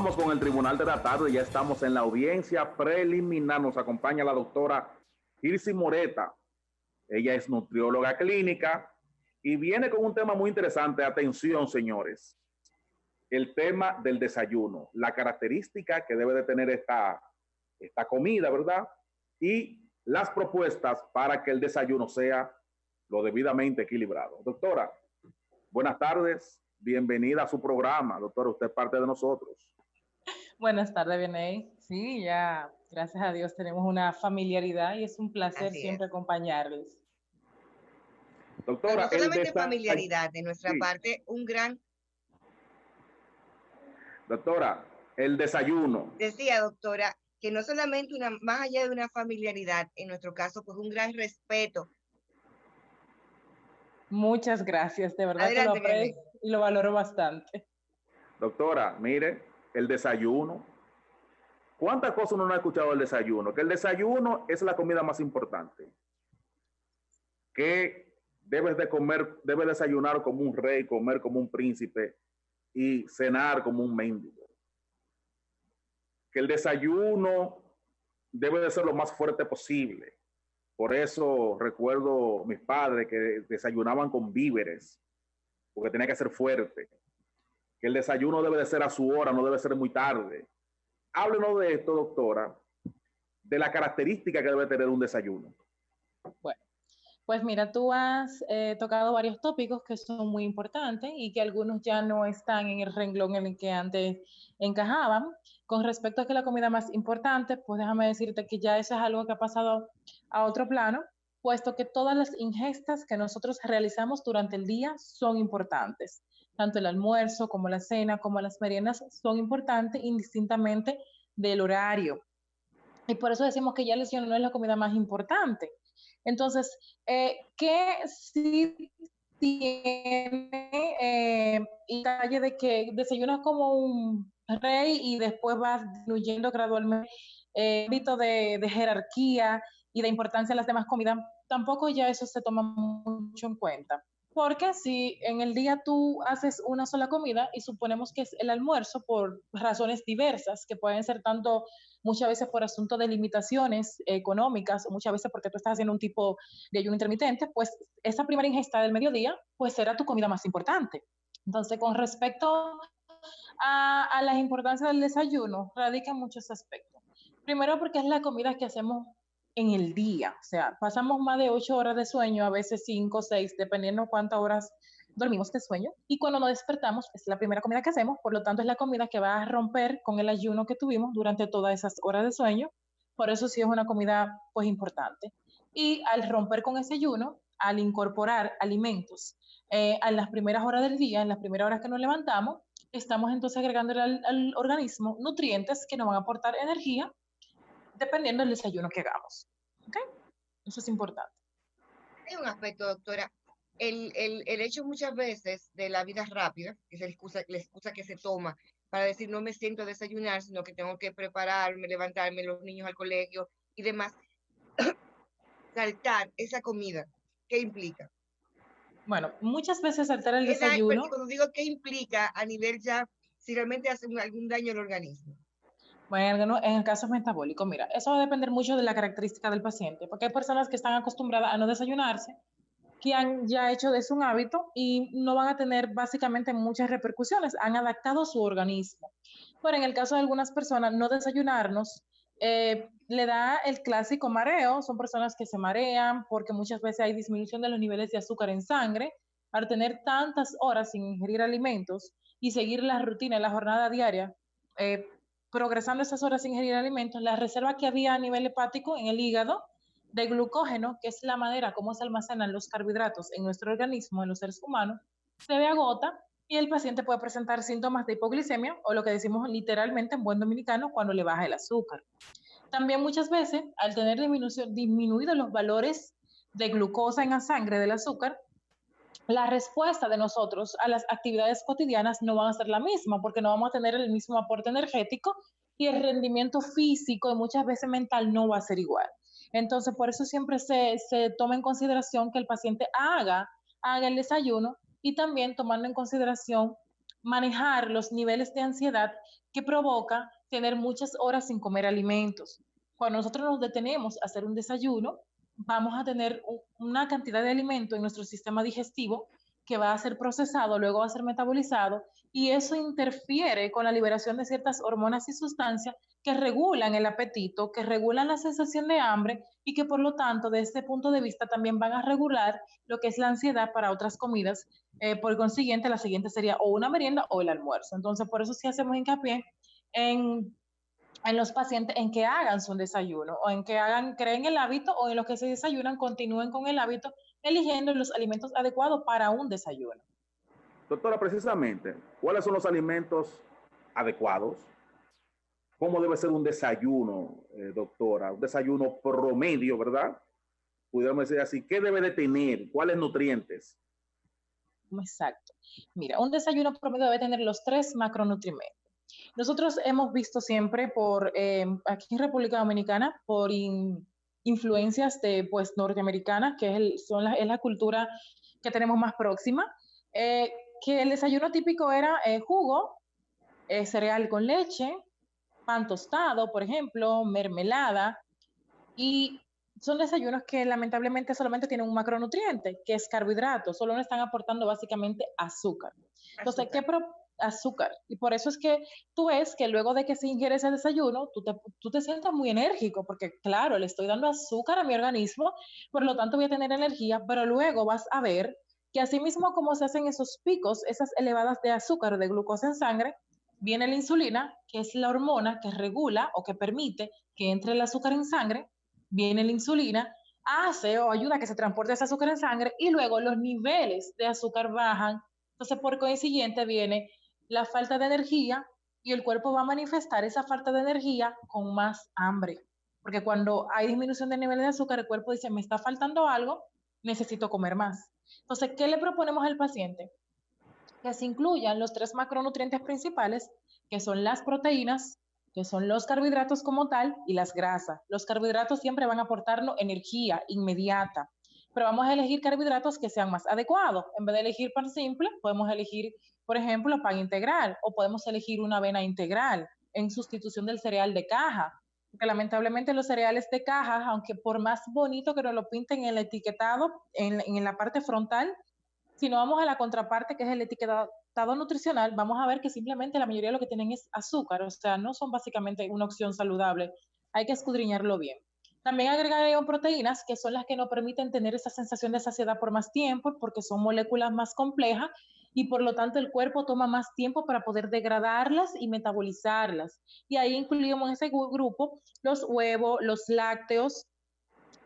Continuamos con el Tribunal de la Tarde, ya estamos en la audiencia preliminar, nos acompaña la doctora Irsi Moreta, ella es nutrióloga clínica y viene con un tema muy interesante. Atención, señores, el tema del desayuno, la característica que debe de tener esta comida, ¿verdad? Y las propuestas para que el desayuno sea lo debidamente equilibrado. Doctora, buenas tardes, bienvenida a su programa. Doctora, usted es parte de nosotros. Buenas tardes, Vianey. Sí, ya, gracias a Dios, tenemos una familiaridad y es un placer siempre acompañarles. Doctora, pero no solamente familiaridad, de nuestra parte, un gran... Doctora, el desayuno. Decía, doctora, que no solamente más allá de una familiaridad, en nuestro caso, pues un gran respeto. Muchas gracias, de verdad. Adelante, que lo aprecio y lo valoro bastante. Doctora, mire, el desayuno. ¿Cuántas cosas uno no ha escuchado del desayuno? Que el desayuno es la comida más importante. Que debes de comer, debes desayunar como un rey, comer como un príncipe y cenar como un mendigo. Que el desayuno debe de ser lo más fuerte posible. Por eso recuerdo mis padres que desayunaban con víveres, porque tenía que ser fuerte. Que el desayuno debe de ser a su hora, no debe ser muy tarde. Háblenos de esto, doctora, de la característica que debe tener un desayuno. Bueno, pues mira, tú has tocado varios tópicos que son muy importantes y que algunos ya no están en el renglón en el que antes encajaban. Con respecto a que la comida más importante, pues déjame decirte que ya eso es algo que ha pasado a otro plano, puesto que todas las ingestas que nosotros realizamos durante el día son importantes. Tanto el almuerzo como la cena, como las meriendas son importantes indistintamente del horario. Y por eso decimos que ya el desayuno no es la comida más importante. Entonces, ¿qué sí tiene el detalle de que desayunas como un rey y después vas disminuyendo gradualmente el ámbito de jerarquía y de importancia de las demás comidas? Tampoco ya eso se toma mucho en cuenta. Porque si en el día tú haces una sola comida y suponemos que es el almuerzo por razones diversas, que pueden ser tanto muchas veces por asunto de limitaciones económicas, o muchas veces porque tú estás haciendo un tipo de ayuno intermitente, pues esa primera ingesta del mediodía pues será tu comida más importante. Entonces, con respecto a la importancia del desayuno, radica en muchos aspectos. Primero porque es la comida que hacemos en el día, o sea, pasamos más de 8 horas de sueño, a veces 5, 6, dependiendo cuántas horas dormimos de sueño, y cuando nos despertamos es la primera comida que hacemos, por lo tanto es la comida que va a romper con el ayuno que tuvimos durante todas esas horas de sueño, por eso sí es una comida pues importante. Y al romper con ese ayuno, al incorporar alimentos en las primeras horas del día, en las primeras horas que nos levantamos, estamos entonces agregando al organismo nutrientes que nos van a aportar energía dependiendo del desayuno que hagamos. ¿Ok? Eso es importante. Hay un aspecto, doctora. El hecho muchas veces de la vida rápida, que es la excusa que se toma para decir no me siento a desayunar, sino que tengo que prepararme, levantarme, los niños al colegio y demás. Saltar esa comida, ¿qué implica? Bueno, muchas veces saltar el desayuno... Cuando digo qué implica a nivel ya, si realmente hace algún daño al organismo. Bueno, en el caso metabólico, mira, eso va a depender mucho de la característica del paciente, porque hay personas que están acostumbradas a no desayunarse, que han ya hecho de eso un hábito y no van a tener básicamente muchas repercusiones, han adaptado su organismo. Pero en el caso de algunas personas, no desayunarnos le da el clásico mareo, son personas que se marean porque muchas veces hay disminución de los niveles de azúcar en sangre, al tener tantas horas sin ingerir alimentos y seguir la rutina, la jornada diaria, progresando esas horas sin ingerir alimentos, la reserva que había a nivel hepático en el hígado de glucógeno, que es la manera como se almacenan los carbohidratos en nuestro organismo, en los seres humanos, se agota y el paciente puede presentar síntomas de hipoglicemia o lo que decimos literalmente en buen dominicano cuando le baja el azúcar. También muchas veces, al tener disminuidos los valores de glucosa en la sangre del azúcar, la respuesta de nosotros a las actividades cotidianas no van a ser la misma porque no vamos a tener el mismo aporte energético y el rendimiento físico y muchas veces mental no va a ser igual. Entonces, por eso siempre se toma en consideración que el paciente haga el desayuno y también tomando en consideración manejar los niveles de ansiedad que provoca tener muchas horas sin comer alimentos. Cuando nosotros nos detenemos a hacer un desayuno, vamos a tener una cantidad de alimento en nuestro sistema digestivo que va a ser procesado, luego va a ser metabolizado, y eso interfiere con la liberación de ciertas hormonas y sustancias que regulan el apetito, que regulan la sensación de hambre y que por lo tanto, de este punto de vista, también van a regular lo que es la ansiedad para otras comidas. Por consiguiente, la siguiente sería o una merienda o el almuerzo. Entonces, por eso sí hacemos hincapié en los pacientes en que hagan su desayuno o en que creen el hábito, o en los que se desayunan continúen con el hábito eligiendo los alimentos adecuados para un desayuno. Doctora, precisamente, ¿cuáles son los alimentos adecuados? ¿Cómo debe ser un desayuno, doctora? Un desayuno promedio, ¿verdad? Pudiéramos decir así, ¿qué debe de tener? ¿Cuáles nutrientes? Exacto. Mira, un desayuno promedio debe tener los 3 macronutrientes. Nosotros hemos visto siempre aquí en República Dominicana, por influencias de, pues, norteamericanas, que es la cultura que tenemos más próxima, que el desayuno típico era jugo, cereal con leche, pan tostado, por ejemplo, mermelada, y son desayunos que lamentablemente solamente tienen un macronutriente, que es carbohidrato, solo nos están aportando básicamente azúcar. Entonces, azúcar. Y por eso es que tú ves que luego de que se ingiere ese desayuno, tú te sientes muy enérgico, porque claro, le estoy dando azúcar a mi organismo, por lo tanto voy a tener energía, pero luego vas a ver que así mismo como se hacen esos picos, esas elevadas de azúcar o de glucosa en sangre, viene la insulina, que es la hormona que regula o que permite que entre el azúcar en sangre, viene la insulina, hace o ayuda a que se transporte ese azúcar en sangre y luego los niveles de azúcar bajan. Entonces, por consiguiente, viene la falta de energía y el cuerpo va a manifestar esa falta de energía con más hambre. Porque cuando hay disminución de niveles de azúcar, el cuerpo dice, me está faltando algo, necesito comer más. Entonces, ¿qué le proponemos al paciente? Que se incluyan los 3 macronutrientes principales, que son las proteínas, que son los carbohidratos como tal, y las grasas. Los carbohidratos siempre van a aportarnos energía inmediata, pero vamos a elegir carbohidratos que sean más adecuados. En vez de elegir pan simple, podemos elegir, por ejemplo, pan integral, o podemos elegir una avena integral en sustitución del cereal de caja, porque lamentablemente los cereales de caja, aunque por más bonito que nos lo pinten en el etiquetado, en la parte frontal, si no vamos a la contraparte, que es el etiquetado nutricional, vamos a ver que simplemente la mayoría de lo que tienen es azúcar, o sea, no son básicamente una opción saludable. Hay que escudriñarlo bien. También agregarían proteínas, que son las que nos permiten tener esa sensación de saciedad por más tiempo, porque son moléculas más complejas y por lo tanto el cuerpo toma más tiempo para poder degradarlas y metabolizarlas. Y ahí incluimos en ese grupo los huevos, los lácteos,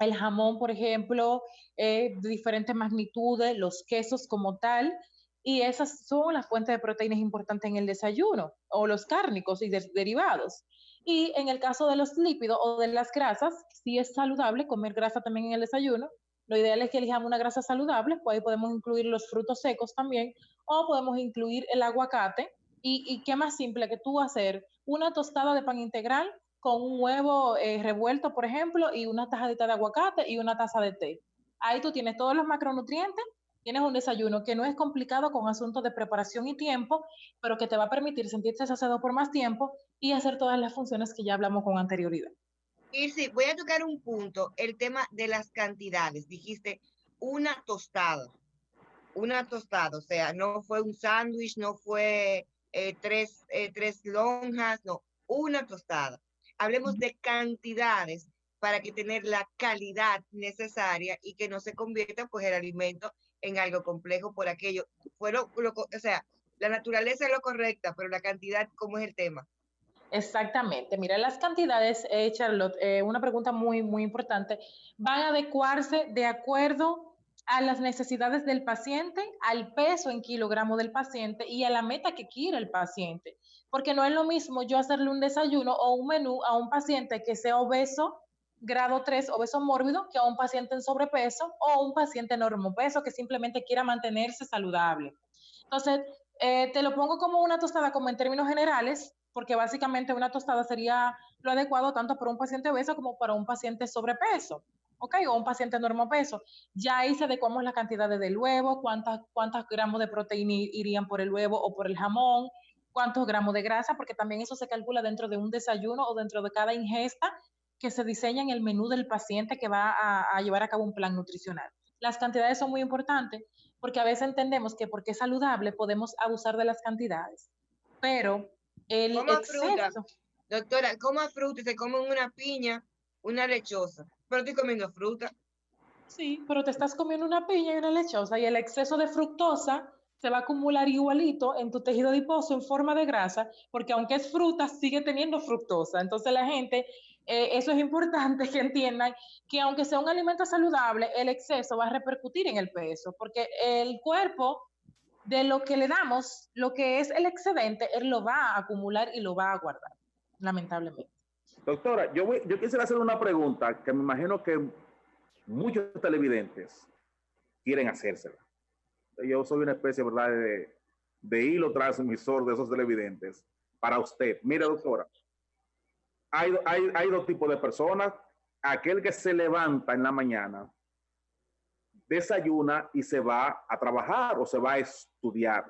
el jamón, por ejemplo, de diferentes magnitudes, los quesos como tal, y esas son las fuentes de proteínas importantes en el desayuno, o los cárnicos y derivados. Y en el caso de los lípidos o de las grasas, sí es saludable comer grasa también en el desayuno. Lo ideal es que elijamos una grasa saludable, pues ahí podemos incluir los frutos secos también, o podemos incluir el aguacate. Y qué más simple que tú hacer una tostada de pan integral con un huevo revuelto, por ejemplo, y una tajadita de aguacate y una taza de té. Ahí tú tienes todos los macronutrientes, tienes un desayuno que no es complicado con asuntos de preparación y tiempo, pero que te va a permitir sentirte saciado por más tiempo y hacer todas las funciones que ya hablamos con anterioridad. Y sí, voy a tocar un punto, el tema de las cantidades. Dijiste una tostada, o sea, no fue un sándwich, no fue tres lonjas, no, una tostada. Hablemos de cantidades para que tener la calidad necesaria y que no se convierta pues el alimento en algo complejo por aquello. O sea, la naturaleza es lo correcta, pero la cantidad, ¿cómo es el tema? Exactamente. Mira, las cantidades, Charlotte, una pregunta muy, muy importante, van a adecuarse de acuerdo a las necesidades del paciente, al peso en kilogramos del paciente y a la meta que quiere el paciente. Porque no es lo mismo yo hacerle un desayuno o un menú a un paciente que sea obeso, grado 3, obeso mórbido, que a un paciente en sobrepeso o un paciente normopeso que simplemente quiera mantenerse saludable. Entonces, te lo pongo como una tostada, como en términos generales, porque básicamente una tostada sería lo adecuado tanto para un paciente obeso como para un paciente sobrepeso, ¿ok? O un paciente normopeso. Ya ahí se adecuamos las cantidades del huevo, cuántos gramos de proteína irían por el huevo o por el jamón, cuántos gramos de grasa, porque también eso se calcula dentro de un desayuno o dentro de cada ingesta que se diseña en el menú del paciente que va a llevar a cabo un plan nutricional. Las cantidades son muy importantes porque a veces entendemos que porque es saludable podemos abusar de las cantidades, pero el Coma fruta, exceso... doctora, coma fruta y se come una piña, una lechosa. Pero estoy comiendo fruta. Sí, pero te estás comiendo una piña y una lechosa y el exceso de fructosa se va a acumular igualito en tu tejido adiposo en forma de grasa, porque aunque es fruta, sigue teniendo fructosa. Entonces la gente, eso es importante que entiendan que aunque sea un alimento saludable, el exceso va a repercutir en el peso, porque el cuerpo de lo que le damos, lo que es el excedente, él lo va a acumular y lo va a guardar, lamentablemente. Doctora, yo quisiera hacer una pregunta que me imagino que muchos televidentes quieren hacérsela. Yo soy una especie, ¿verdad?, de hilo transmisor de esos televidentes. Para usted, mire, doctora, hay dos tipos de personas. Aquel que se levanta en la mañana, desayuna y se va a trabajar o se va a estudiar.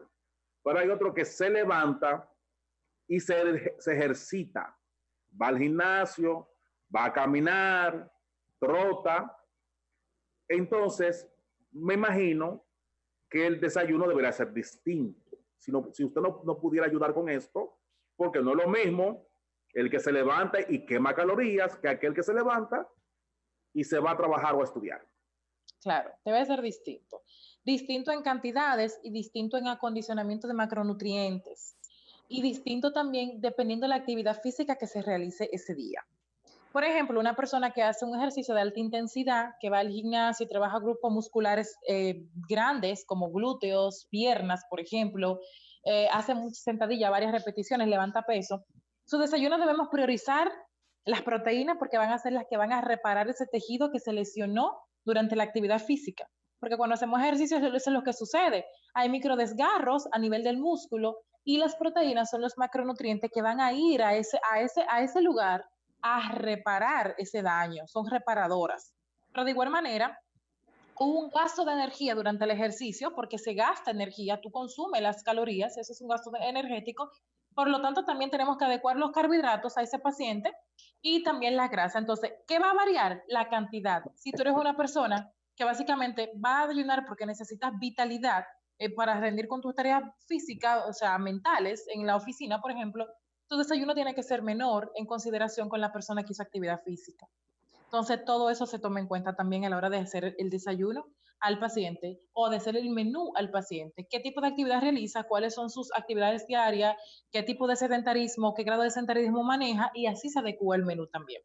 Pero hay otro que se levanta y se ejercita. Va al gimnasio, va a caminar, trota. Entonces, me imagino que el desayuno debería ser distinto. Si usted no pudiera ayudar con esto, porque no es lo mismo el que se levanta y quema calorías que aquel que se levanta y se va a trabajar o a estudiar. Claro, debe ser distinto. Distinto en cantidades y distinto en acondicionamiento de macronutrientes. Y distinto también dependiendo de la actividad física que se realice ese día. Por ejemplo, una persona que hace un ejercicio de alta intensidad, que va al gimnasio y trabaja grupos musculares grandes como glúteos, piernas, por ejemplo, hace muchas sentadillas, varias repeticiones, levanta peso. Su desayuno debemos priorizar las proteínas porque van a ser las que van a reparar ese tejido que se lesionó durante la actividad física. Porque cuando hacemos ejercicios, eso es lo que sucede. Hay microdesgarros a nivel del músculo y las proteínas son los macronutrientes que van a ir a ese lugar a reparar ese daño, son reparadoras. Pero de igual manera, hubo un gasto de energía durante el ejercicio porque se gasta energía, tú consumes las calorías, eso es un gasto energético, por lo tanto también tenemos que adecuar los carbohidratos a ese paciente y también la grasa. Entonces, ¿qué va a variar? La cantidad. Si tú eres una persona que básicamente va a ayunar porque necesitas vitalidad para rendir con tus tareas físicas, o sea, mentales, en la oficina, por ejemplo, tu desayuno tiene que ser menor en consideración con la persona que hizo actividad física. Entonces, todo eso se toma en cuenta también a la hora de hacer el desayuno al paciente o de hacer el menú al paciente. ¿Qué tipo de actividad realiza? ¿Cuáles son sus actividades diarias? ¿Qué tipo de sedentarismo? ¿Qué grado de sedentarismo maneja? Y así se adecua el menú también.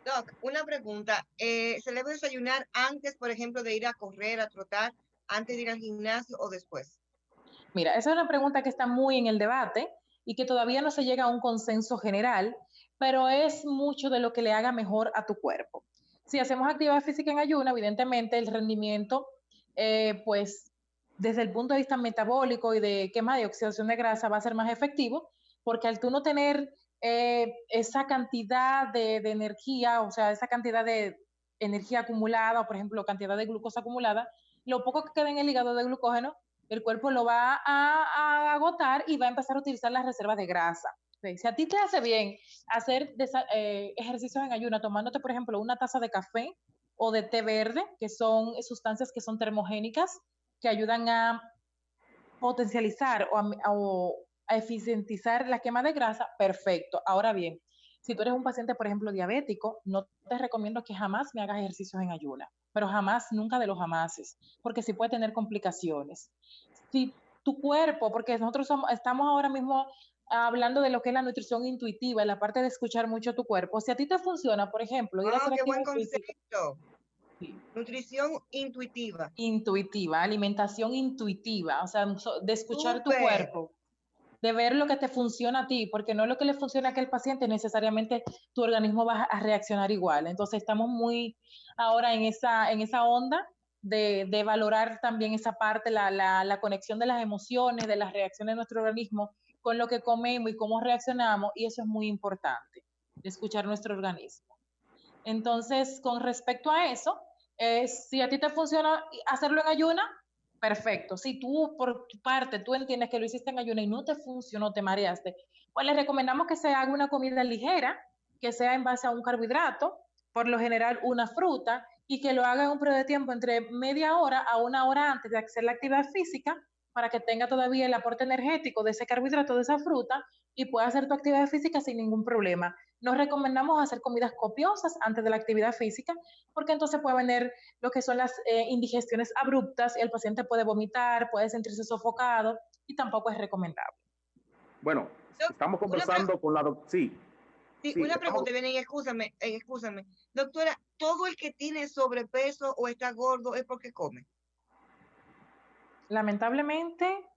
Doc, una pregunta. ¿Se debe desayunar antes, por ejemplo, de ir a correr, a trotar, antes de ir al gimnasio o después? Mira, esa es una pregunta que está muy en el debate y que todavía no se llega a un consenso general, pero es mucho de lo que le haga mejor a tu cuerpo. Si hacemos actividad física en ayuno, evidentemente el rendimiento, pues desde el punto de vista metabólico y de quema de oxidación de grasa va a ser más efectivo, porque al tú no tener esa cantidad de energía, o sea, esa cantidad de energía acumulada, o por ejemplo, cantidad de glucosa acumulada, lo poco que queda en el hígado de glucógeno el cuerpo lo va a agotar y va a empezar a utilizar las reservas de grasa. ¿Sí? Si a ti te hace bien hacer ejercicios en ayuno, tomándote, por ejemplo, una taza de café o de té verde, que son sustancias que son termogénicas, que ayudan a potencializar a eficientizar la quema de grasa, perfecto. Ahora bien, si tú eres un paciente, por ejemplo, diabético, no te recomiendo que jamás me hagas ejercicios en ayuna, pero jamás, nunca de los jamases, porque sí puede tener complicaciones. Si tu cuerpo, porque nosotros estamos ahora mismo hablando de lo que es la nutrición intuitiva, la parte de escuchar mucho tu cuerpo. Si a ti te funciona, por ejemplo, ir a hacer ¡Qué buen actividad física, concepto! sí, Nutrición intuitiva. intuitiva, alimentación intuitiva, o sea, de escuchar tu ¡Súper! cuerpo, de ver lo que te funciona a ti, porque no es lo que le funciona a aquel paciente, necesariamente tu organismo va a reaccionar igual. Entonces estamos muy ahora en esa onda de valorar también esa parte, la conexión de las emociones, de las reacciones de nuestro organismo con lo que comemos y cómo reaccionamos, y eso es muy importante, escuchar nuestro organismo. Entonces, con respecto a eso, si a ti te funciona hacerlo en ayuna, perfecto. Si tú, por tu parte, tú entiendes que lo hiciste en ayuno y no te funcionó, te mareaste, pues les recomendamos que se haga una comida ligera, que sea en base a un carbohidrato, por lo general una fruta, y que lo haga en un periodo de tiempo entre media hora a una hora antes de hacer la actividad física, para que tenga todavía el aporte energético de ese carbohidrato, de esa fruta, y pueda hacer tu actividad física sin ningún problema. Nos recomendamos hacer comidas copiosas antes de la actividad física, porque entonces puede venir lo que son las indigestiones abruptas y el paciente puede vomitar, puede sentirse sofocado y tampoco es recomendable. Bueno, estamos conversando con la doctora. Sí, sí, una pregunta, viene, excúsame. Doctora, ¿todo el que tiene sobrepeso o está gordo es porque come? Lamentablemente,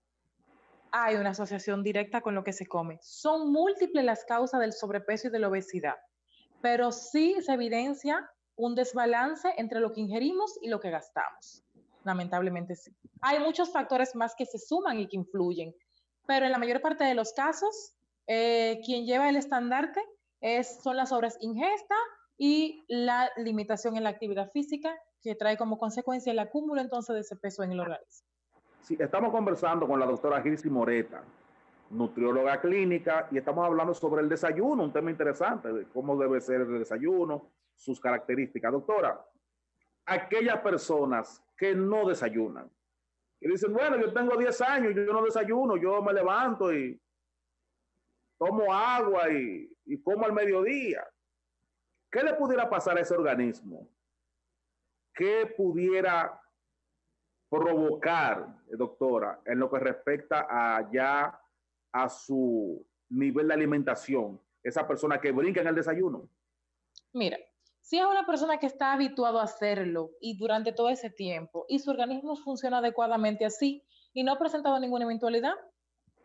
hay una asociación directa con lo que se come. Son múltiples las causas del sobrepeso y de la obesidad, pero sí se evidencia un desbalance entre lo que ingerimos y lo que gastamos. Lamentablemente sí. Hay muchos factores más que se suman y que influyen, pero en la mayor parte de los casos, quien lleva el estandarte son las sobreingesta y la limitación en la actividad física, que trae como consecuencia el acúmulo entonces de ese peso en el organismo. Sí, estamos conversando con la doctora Gilsi Moreta, nutrióloga clínica, y estamos hablando sobre el desayuno, un tema interesante, de cómo debe ser el desayuno, sus características. Doctora, aquellas personas que no desayunan, y dicen, bueno, yo tengo 10 años, yo no desayuno, yo me levanto y tomo agua y como al mediodía. ¿Qué le pudiera pasar a ese organismo? ¿Qué pudiera provocar, doctora, en lo que respecta a su nivel de alimentación, esa persona que brinca en el desayuno? Mira, si es una persona que está habituado a hacerlo y durante todo ese tiempo y su organismo funciona adecuadamente así y no ha presentado ninguna eventualidad,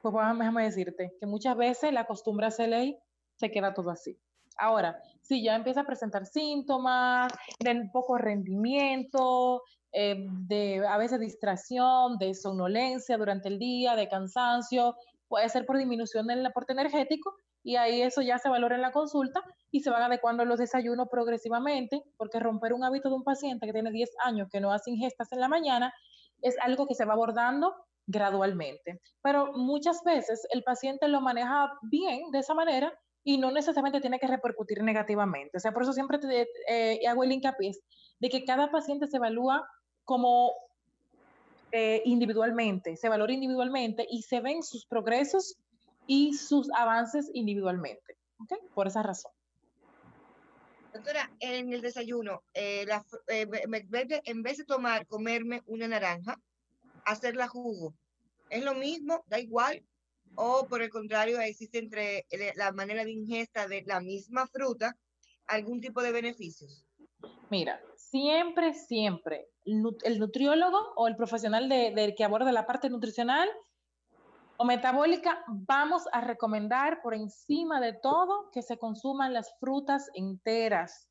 pues déjame decirte que muchas veces la costumbre hace ley, se queda todo así. Ahora, si ya empieza a presentar síntomas de poco rendimiento, de a veces distracción, de somnolencia durante el día, de cansancio, puede ser por disminución del aporte energético, y ahí eso ya se valora en la consulta y se van adecuando los desayunos progresivamente, porque romper un hábito de un paciente que tiene 10 años que no hace ingestas en la mañana es algo que se va abordando gradualmente. Pero muchas veces el paciente lo maneja bien de esa manera y no necesariamente tiene que repercutir negativamente. O sea, por eso siempre hago el hincapié de que cada paciente se evalúa como individualmente, se valora individualmente y se ven sus progresos y sus avances individualmente. ¿Okay? Por esa razón. Doctora, en el desayuno, en vez de comerme una naranja, hacerla jugo, ¿es lo mismo? ¿Da igual? ¿O por el contrario, existe entre la manera de ingesta de la misma fruta algún tipo de beneficios? Mira, siempre, el nutriólogo o el profesional que aborda la parte nutricional o metabólica, vamos a recomendar por encima de todo que se consuman las frutas enteras,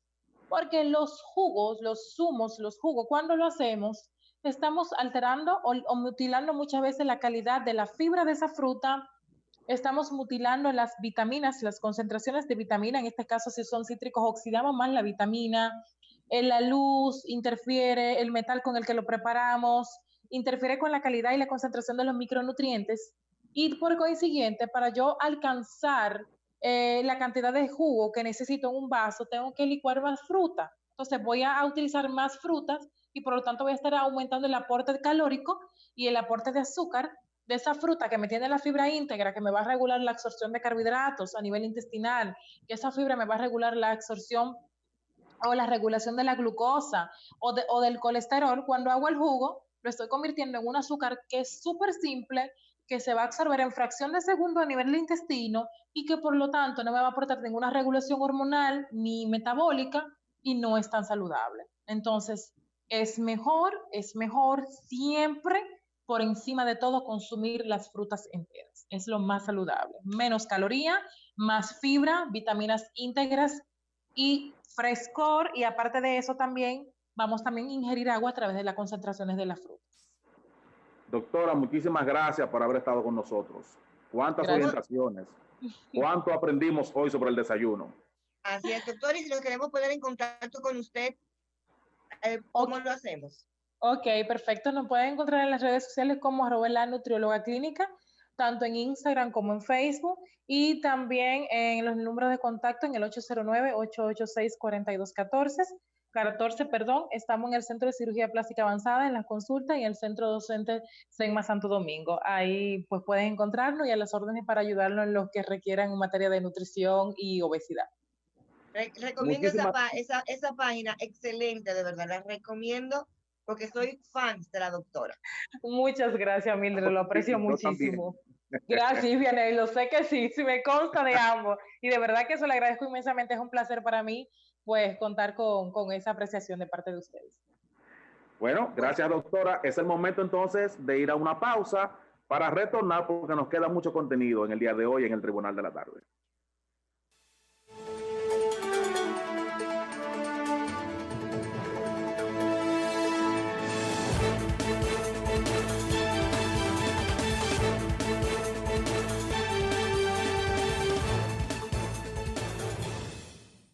porque los jugos, los zumos, los jugos, cuando lo hacemos, estamos alterando o mutilando muchas veces la calidad de la fibra de esa fruta, estamos mutilando las vitaminas, las concentraciones de vitamina, en este caso si son cítricos, oxidamos más la vitamina, la luz interfiere, el metal con el que lo preparamos, interfiere con la calidad y la concentración de los micronutrientes, y por consiguiente, para yo alcanzar la cantidad de jugo que necesito en un vaso, tengo que licuar más fruta. Entonces voy a utilizar más frutas y por lo tanto voy a estar aumentando el aporte calórico y el aporte de azúcar de esa fruta que me tiene la fibra íntegra, que me va a regular la absorción de carbohidratos a nivel intestinal, que esa fibra me va a regular la absorción o la regulación de la glucosa o del colesterol. Cuando hago el jugo, lo estoy convirtiendo en un azúcar que es súper simple, que se va a absorber en fracción de segundo a nivel del intestino y que por lo tanto no me va a aportar ninguna regulación hormonal ni metabólica y no es tan saludable. Entonces, es mejor siempre por encima de todo consumir las frutas enteras. Es lo más saludable. Menos caloría, más fibra, vitaminas íntegras y frescor, y aparte de eso también vamos también a ingerir agua a través de las concentraciones de las frutas. Doctora, muchísimas gracias por haber estado con nosotros. ¿Cuántas orientaciones? ¿Cuánto aprendimos hoy sobre el desayuno? Así es, doctor, y si nos queremos poner en contacto con usted, ¿cómo lo hacemos? Ok, perfecto. Nos pueden encontrar en las redes sociales como @la nutrióloga clínica, tanto en Instagram como en Facebook, y también en los números de contacto en el 809-886-4214, perdón. Estamos en el Centro de Cirugía Plástica Avanzada, en las consultas, y en el Centro Docente SEGMA Santo Domingo. Ahí pues pueden encontrarnos y a las órdenes para ayudarnos en lo que requieran en materia de nutrición y obesidad. Recomiendo esa página, excelente, de verdad, la recomiendo porque soy fan de la doctora. Muchas gracias, Mildred, lo aprecio muchísimo. También. Gracias, Vianey, lo sé que sí, me consta de ambos. Y de verdad que eso le agradezco inmensamente, es un placer para mí, pues, contar con esa apreciación de parte de ustedes. Bueno, gracias, doctora. Es el momento entonces de ir a una pausa para retornar porque nos queda mucho contenido en el día de hoy en el Tribunal de la Tarde.